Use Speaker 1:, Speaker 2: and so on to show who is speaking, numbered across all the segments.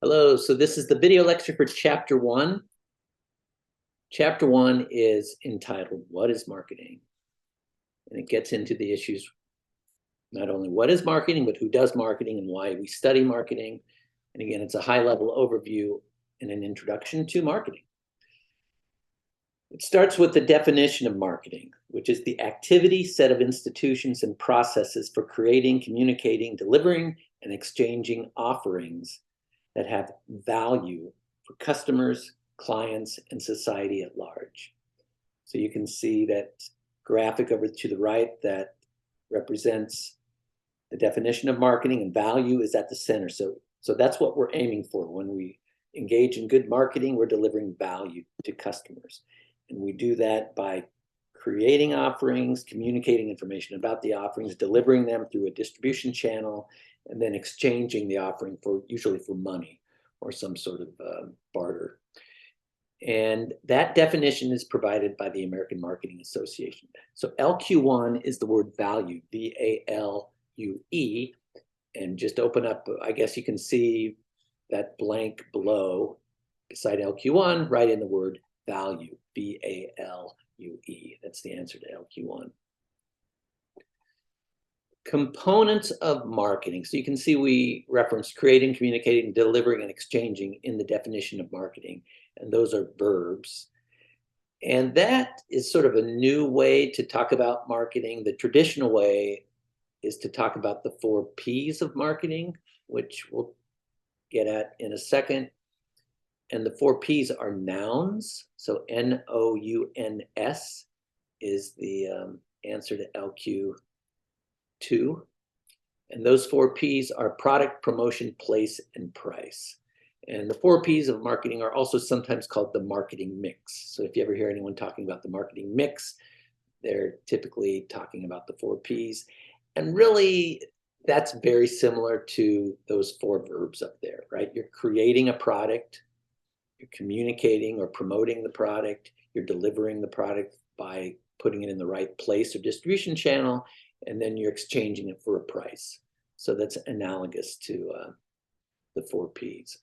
Speaker 1: Hello, so this is the video lecture for Chapter 1. Chapter 1 is entitled, What is Marketing? And it gets into the issues, not only what is marketing, but who does marketing and why we study marketing. And again, it's a high-level overview and an introduction to marketing. It starts with the definition of marketing, which is the activity, set of institutions and processes for creating, communicating, delivering, and exchanging offerings that have value for customers, clients, and society at large. So you can see that graphic over to the right that represents the definition of marketing, and value is at the center. So that's what we're aiming for. When we engage in good marketing, we're delivering value to customers. And we do that by creating offerings, communicating information about the offerings, delivering them through a distribution channel, and then exchanging the offering for usually for money or some sort of barter. And that definition is provided by the American Marketing Association. So LQ1 is the word value, V-A-L-U-E. And just open up, I guess you can see that blank below beside LQ1, write in the word value, V-A-L-U-E. That's the answer to LQ1. Components of marketing. So you can see we referenced creating, communicating, delivering, and exchanging in the definition of marketing. And those are verbs. And that is sort of a new way to talk about marketing. The traditional way is to talk about the 4 P's of marketing, which we'll get at in a second. And the 4 P's are nouns. So N-O-U-N-S is the answer to LQ2. And those 4 P's are product, promotion, place, and price. And the 4 P's of marketing are also sometimes called the marketing mix. So if you ever hear anyone talking about the marketing mix, they're typically talking about the 4 P's. And really, that's very similar to those 4 verbs up there, right? You're creating a product, you're communicating or promoting the product, you're delivering the product by putting it in the right place or distribution channel, and then you're exchanging it for a price. So that's analogous to the 4 P's.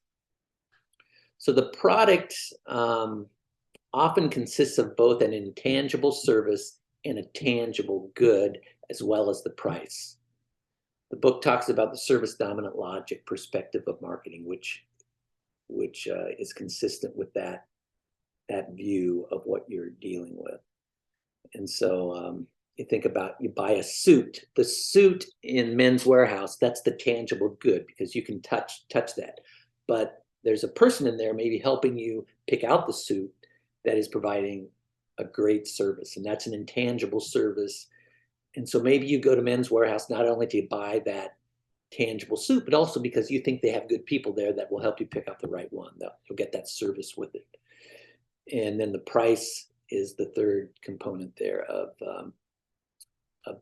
Speaker 1: So the product often consists of both an intangible service and a tangible good, as well as the price. The book talks about the service dominant logic perspective of marketing, which is consistent with that view of what you're dealing with. And so you think about, you buy a suit. The suit in Men's Warehouse, that's the tangible good because you can touch that. But there's a person in there maybe helping you pick out the suit that is providing a great service, and that's an intangible service. And so maybe you go to Men's Warehouse not only to buy that tangible suit, but also because you think they have good people there that will help you pick out the right one. You'll get that service with it. And then the price is the third component there of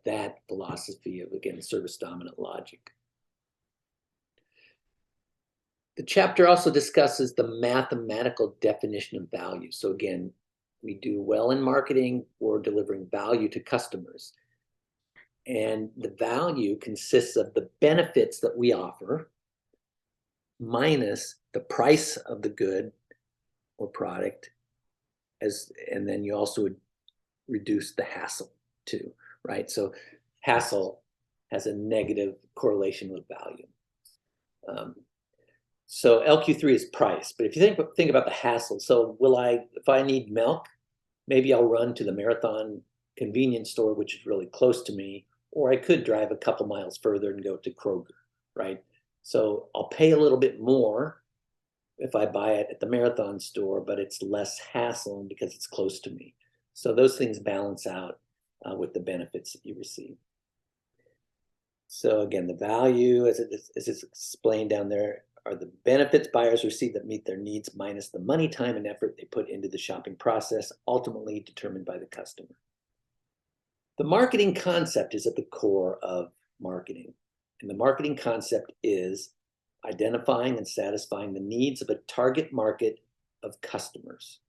Speaker 1: that philosophy of, again, service dominant logic. The chapter also discusses the mathematical definition of value. So again, we do well in marketing or delivering value to customers. And the value consists of the benefits that we offer minus the price of the good or product, and then you also would reduce the hassle too, right? So hassle has a negative correlation with value. So LQ3 is price, but if you think about the hassle, so if I need milk, maybe I'll run to the Marathon convenience store, which is really close to me, or I could drive a couple miles further and go to Kroger, right? So I'll pay a little bit more if I buy it at the Marathon store, but it's less hassle because it's close to me. So those things balance out with the benefits that you receive. So again, the value, as it's explained down there, are the benefits buyers receive that meet their needs minus the money, time, and effort they put into the shopping process, ultimately determined by the customer. The marketing concept is at the core of marketing. And the marketing concept is identifying and satisfying the needs of a target market of customers.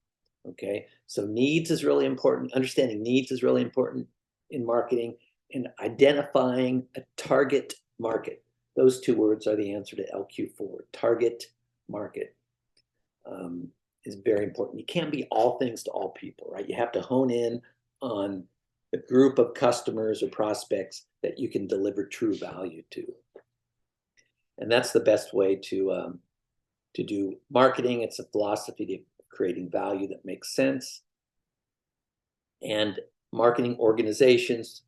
Speaker 1: Okay, so needs is really important. Understanding needs is really important in marketing, and identifying a target market. Those 2 words are the answer to LQ4, target market is very important. You can't be all things to all people, right? You have to hone in on the group of customers or prospects that you can deliver true value to. And that's the best way to do marketing. It's a philosophy of creating value that makes sense. And marketing organizations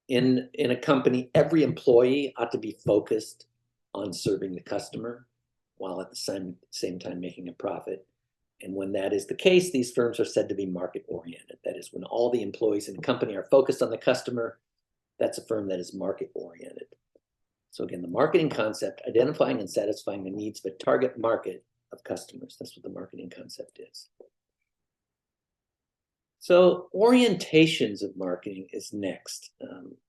Speaker 1: in a company, every employee ought to be focused on serving the customer while at the same time making a profit. And when that is the case, these firms are said to be market-oriented. That is, when all the employees in the company are focused on the customer, that's a firm that is market-oriented. So again, the marketing concept, identifying and satisfying the needs of a target market of customers. That's what the marketing concept is. So orientations of marketing is next.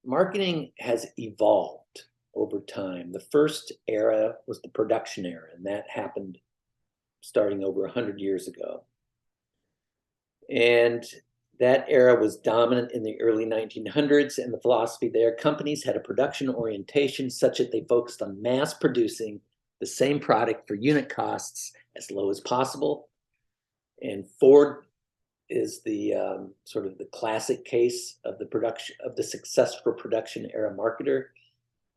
Speaker 1: Marketing has evolved over time. The first era was the production era, and that happened starting over 100 years ago. And that era was dominant in the early 1900s, and the philosophy there, companies had a production orientation such that they focused on mass producing the same product for unit costs as low as possible. And Ford is the sort of the classic case of the successful production era marketer.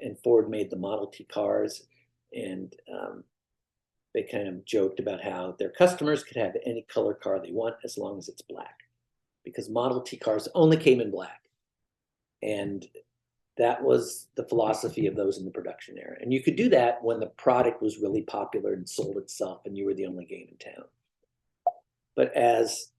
Speaker 1: And Ford made the Model T cars, and they kind of joked about how their customers could have any color car they want as long as it's black, because Model T cars only came in black. And that was the philosophy of those in the production era. And you could do that when the product was really popular and sold itself and you were the only game in town. But as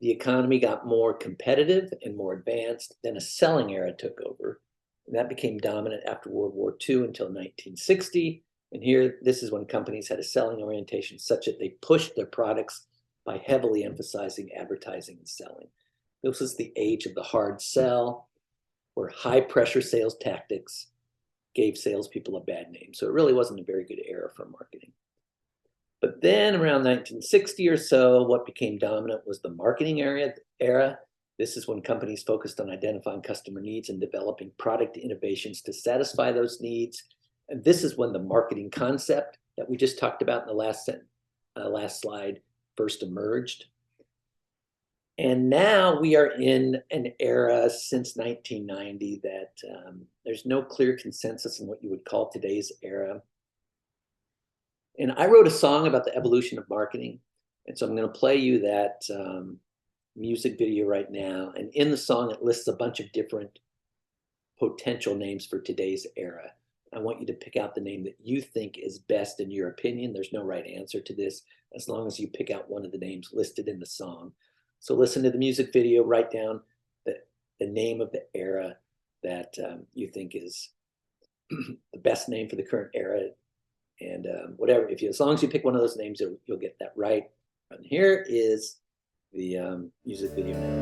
Speaker 1: the economy got more competitive and more advanced, then a selling era took over. And that became dominant after World War II until 1960. And here, this is when companies had a selling orientation such that they pushed their products by heavily emphasizing advertising and selling. This was the age of the hard sell, where high-pressure sales tactics gave salespeople a bad name. So it really wasn't a very good era for marketing. But then around 1960 or so, what became dominant was the marketing era. This is when companies focused on identifying customer needs and developing product innovations to satisfy those needs. And this is when the marketing concept that we just talked about in the last slide first emerged. And now we are in an era since 1990 that there's no clear consensus in what you would call today's era. And I wrote a song about the evolution of marketing. And so I'm going to play you that music video right now. And in the song, it lists a bunch of different potential names for today's era. I want you to pick out the name that you think is best in your opinion. There's no right answer to this, as long as you pick out one of the names listed in the song. So listen to the music video, write down the name of the era that you think is the best name for the current era. And whatever, as long as you pick one of those names, you'll get that right. And here is the music video now.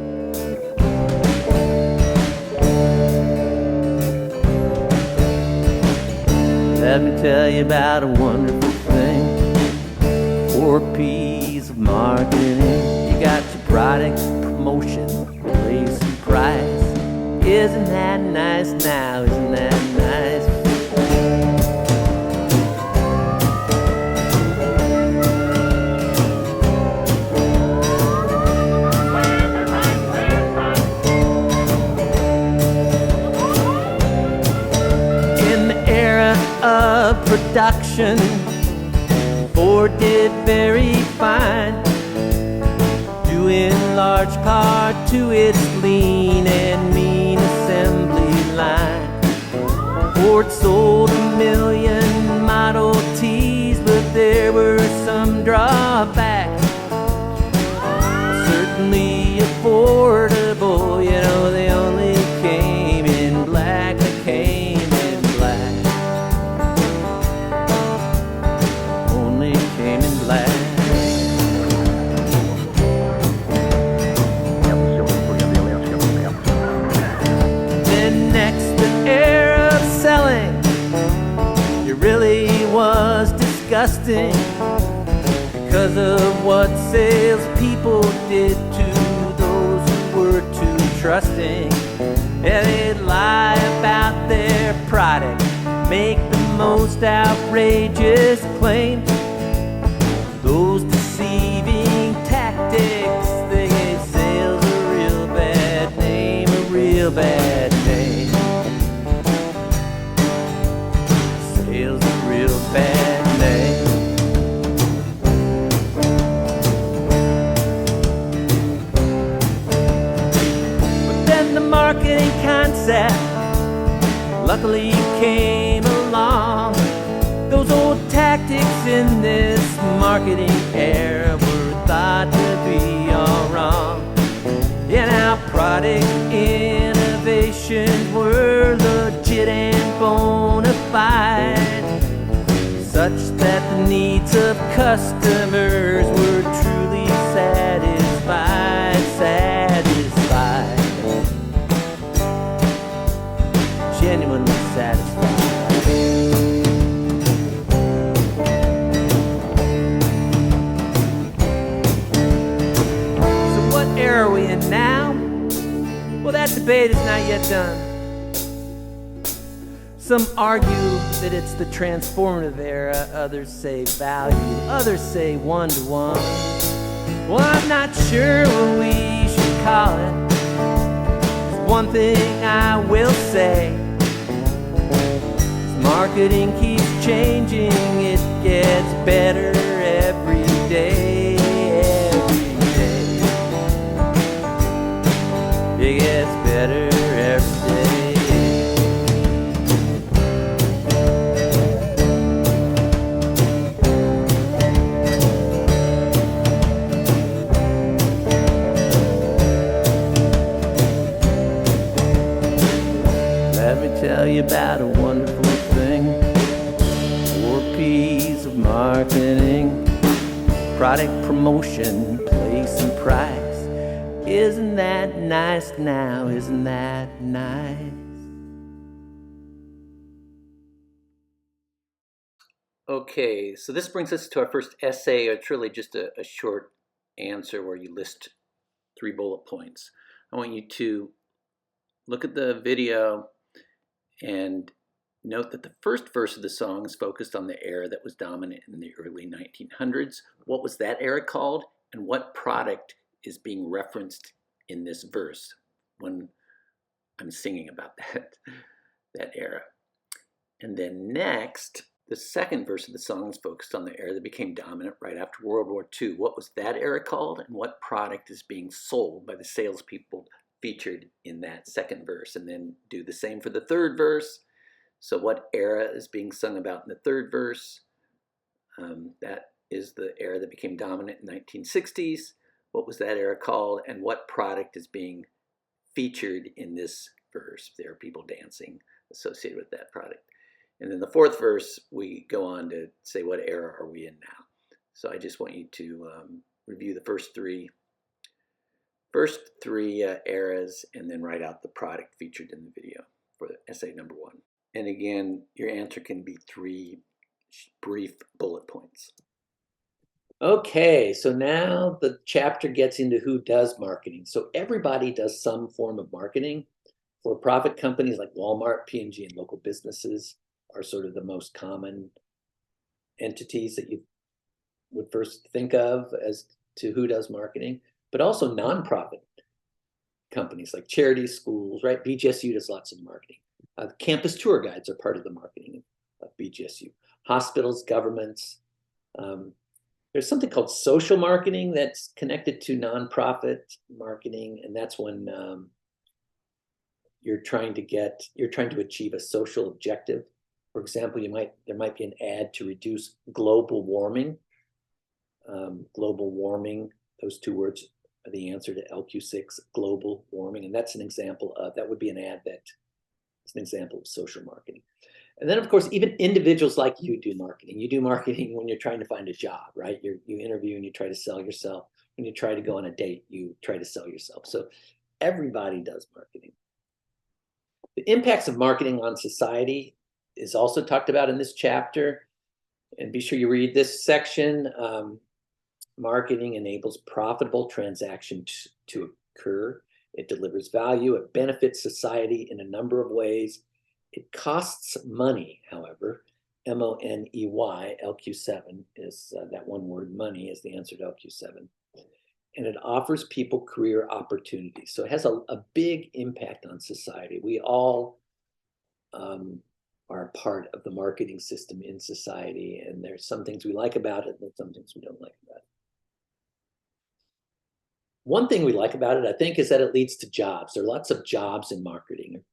Speaker 2: Let me tell you about a wonderful thing. 4 P's of marketing. You got your product, promotion, place, and price. Isn't that nice now? Isn't that nice? Of production, Ford did very fine, due in large part to its lean and mean assembly line. Ford sold 1 million Model Ts, but there were some drawbacks. Certainly affordable, you know, they only came in black. They came in black. Only came in black. Then next, the era of selling, it really was disgusting because of what salespeople did to those who were too trusting. Yeah, they'd lie about their product, make the most outrageous claims, those deceiving tactics, they gave sales a real bad name, a real bad name. Sales a real bad name. But then the marketing concept luckily came along. Those old tactics in this marketing era were thought to be all wrong. And our product innovations were legit and bona fide, such that the needs of customers were truly satisfied, satisfied, genuinely satisfied. Where are we in now? Well, that debate is not yet done. Some argue that it's the transformative era, others say value, others say one-to-one. Well, I'm not sure what we should call it. There's one thing I will say: as marketing keeps changing, it gets better every day. It gets better every day. Let me tell you about a wonderful thing. 4 P's of marketing: product, promotion, place, and price. Isn't that nice now? Isn't that nice?
Speaker 1: Okay, so this brings us to our first essay. It's really just a short answer where you list 3 bullet points. I want you to look at the video and note that the first verse of the song is focused on the era that was dominant in the early 1900s. What was that era called, and what product is being referenced in this verse when I'm singing about that era? And then next, the second verse of the song is focused on the era that became dominant right after World War II. What was that era called, and what product is being sold by the salespeople featured in that second verse? And then do the same for the third verse. So what era is being sung about in the third verse? That is the era that became dominant in the 1960s. What was that era called, and what product is being featured in this verse? There are people dancing associated with that product. And then the fourth verse, we go on to say what era are we in now. So I just want you to review the first three eras, and then write out the product featured in the video for essay number 1. And again, your answer can be 3 brief bullet points. Okay, so now the chapter gets into who does marketing. So everybody does some form of marketing. For-profit companies like Walmart, P&G, and local businesses are sort of the most common entities that you would first think of as to who does marketing, but also nonprofit companies like charities, schools, right? BGSU does lots of marketing. Campus tour guides are part of the marketing of BGSU. Hospitals, governments. There's something called social marketing that's connected to nonprofit marketing, and that's when you're trying to achieve a social objective. For example, there might be an ad to reduce global warming. Global warming, those 2 words are the answer to LQ6, global warming, and that's an example of, that would be an ad that is an example of social marketing. And then, of course, even individuals like you do marketing. You do marketing when you're trying to find a job, right? You interview and you try to sell yourself. When you try to go on a date, you try to sell yourself. So everybody does marketing. The impacts of marketing on society is also talked about in this chapter. And be sure you read this section. Marketing enables profitable transactions to occur. It delivers value. It benefits society in a number of ways. It costs money, however, MONEY, LQ7 is that one word, money is the answer to LQ7. And it offers people career opportunities. So it has a big impact on society. We all are a part of the marketing system in society, and there's some things we like about it and some things we don't like about it. One thing we like about it, I think, is that it leads to jobs. There are lots of jobs in marketing,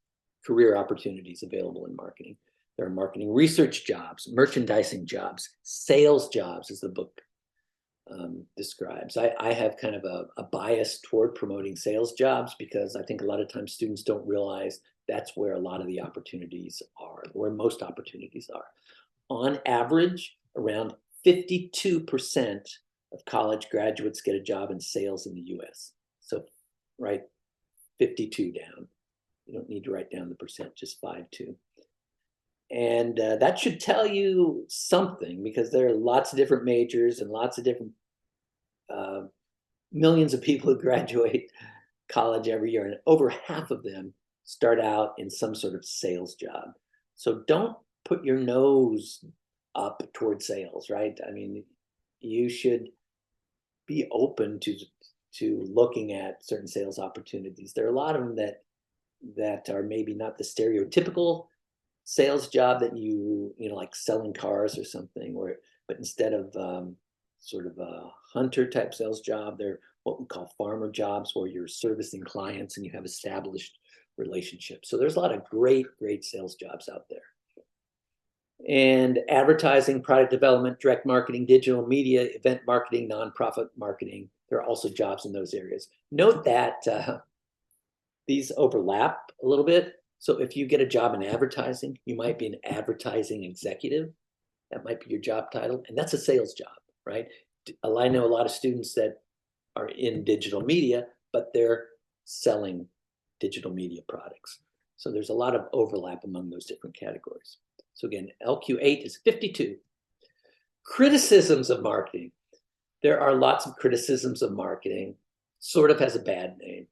Speaker 1: career opportunities available in marketing. There are marketing research jobs, merchandising jobs, sales jobs, as the book describes. I have kind of a bias toward promoting sales jobs because I think a lot of times students don't realize that's where a lot of the opportunities are, where most opportunities are. On average, around 52% of college graduates get a job in sales in the US. So write 52 down. You don't need to write down the percent, just 52. And that should tell you something, because there are lots of different majors and lots of different millions of people who graduate college every year, and over half of them start out in some sort of sales job. So don't put your nose up toward sales, right? I mean, you should be open to looking at certain sales opportunities. There are a lot of them that are maybe not the stereotypical sales job that you know, like selling cars or something, but instead of sort of a hunter type sales job, they're what we call farmer jobs, where you're servicing clients and you have established relationships. So there's a lot of great sales jobs out there. And advertising, product development, direct marketing, digital media, event marketing, nonprofit marketing, there are also jobs in those areas. Note that these overlap a little bit. So if you get a job in advertising, you might be an advertising executive. That might be your job title, and that's a sales job, right? I know a lot of students that are in digital media, but they're selling digital media products. So there's a lot of overlap among those different categories. So again, LQ8 is 52. Criticisms of marketing. There are lots of criticisms of marketing. Sort of has a bad name.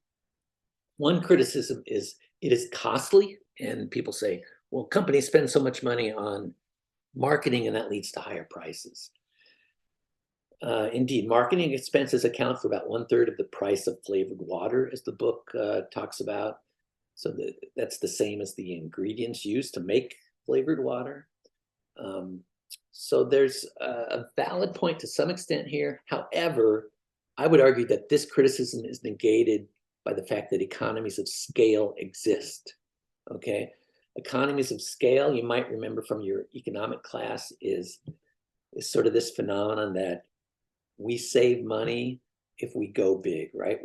Speaker 1: One criticism is it is costly, and people say, well, companies spend so much money on marketing and that leads to higher prices. Indeed, marketing expenses account for about 1/3 of the price of flavored water, as the book talks about. So that's the same as the ingredients used to make flavored water. So there's a valid point to some extent here. However, I would argue that this criticism is negated by the fact that economies of scale exist, okay? Economies of scale, you might remember from your economic class, is sort of this phenomenon that we save money if we go big, right?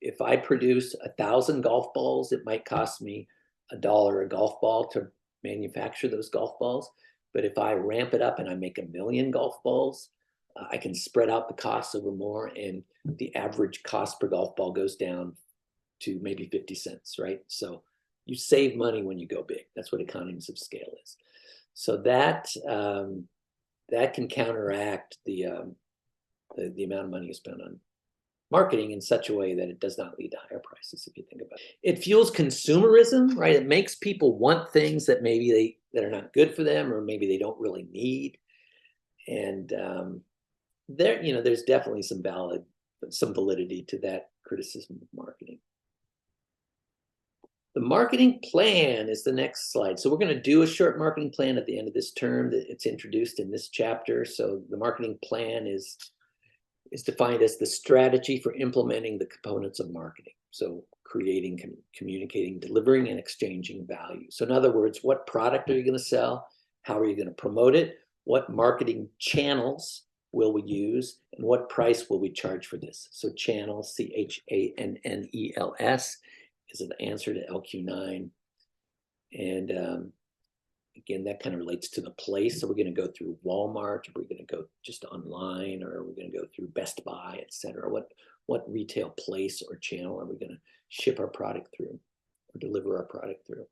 Speaker 1: If I produce 1,000 golf balls, it might cost me $1 a golf ball to manufacture those golf balls. But if I ramp it up and I make 1,000,000 golf balls, I can spread out the costs over more, and the average cost per golf ball goes down to maybe 50 cents, right? So you save money when you go big. That's what economies of scale is. So that can counteract the amount of money you spend on marketing in such a way that it does not lead to higher prices, if you think about it. It fuels consumerism, right? It makes people want things that maybe that are not good for them, or maybe they don't really need. And there's definitely some validity to that criticism of marketing. The marketing plan is the next slide. So we're going to do a short marketing plan at the end of this term. It's introduced in this chapter. So the marketing plan is defined as the strategy for implementing the components of marketing. So creating, communicating, delivering, and exchanging value. So in other words, what product are you going to sell? How are you going to promote it? What marketing channels will we use? And what price will we charge for this? So channels, CHANNELS, is an answer to LQ9. And again, that kind of relates to the place. So we're going to go through Walmart, or we're going to go just online, or we're going to go through Best Buy, et cetera. What retail place or channel are we going to ship our product through or deliver our product through?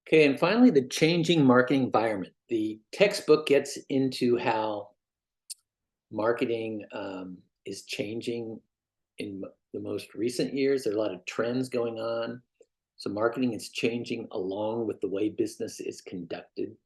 Speaker 1: Okay, and finally, the changing marketing environment. The textbook gets into how marketing is changing in the most recent years. There are a lot of trends going on. So marketing is changing along with the way business is conducted.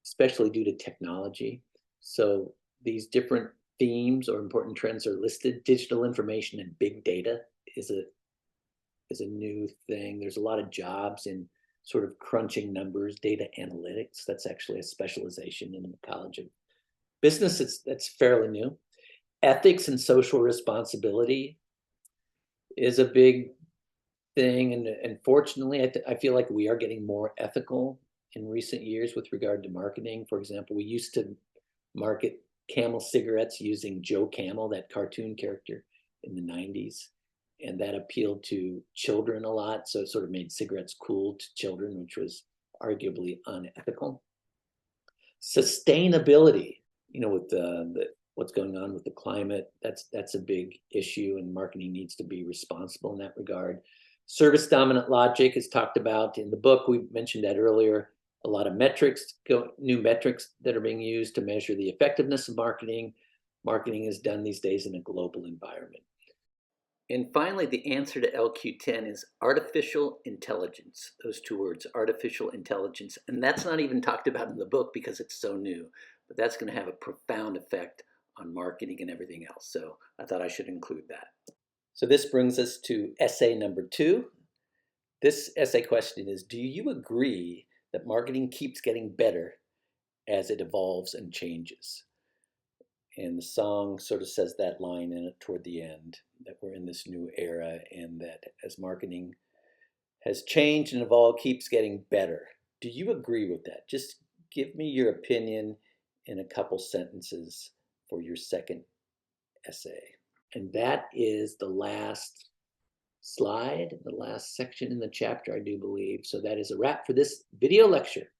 Speaker 1: especially due to technology. So these different themes or important trends are listed. Digital information and big data is a new thing. There's a lot of jobs in sort of crunching numbers, data analytics. That's actually a specialization in the College of Business. That's fairly new. Ethics and social responsibility is a big thing, and fortunately, I feel like we are getting more ethical in recent years with regard to marketing. For example, we used to market Camel cigarettes using Joe Camel, that cartoon character in the 90s, and that appealed to children a lot. So it sort of made cigarettes cool to children, which was arguably unethical. Sustainability, with what's going on with the climate, that's a big issue, and marketing needs to be responsible in that regard. Service dominant logic is talked about in the book. We mentioned that earlier. A lot of metrics, new metrics that are being used to measure the effectiveness of marketing. Marketing is done these days in a global environment. And finally, the answer to LQ10 is artificial intelligence. Those two words, artificial intelligence. And that's not even talked about in the book because it's so new. But that's going to have a profound effect on marketing and everything else. So I thought I should include that. So this brings us to essay number 2. This essay question is, do you agree that marketing keeps getting better as it evolves and changes? And the song sort of says that line in it toward the end, that we're in this new era and that as marketing has changed and evolved, keeps getting better. Do you agree with that? Just give me your opinion in a couple sentences for your second essay. And that is the last slide, the last section in the chapter, I do believe. So that is a wrap for this video lecture.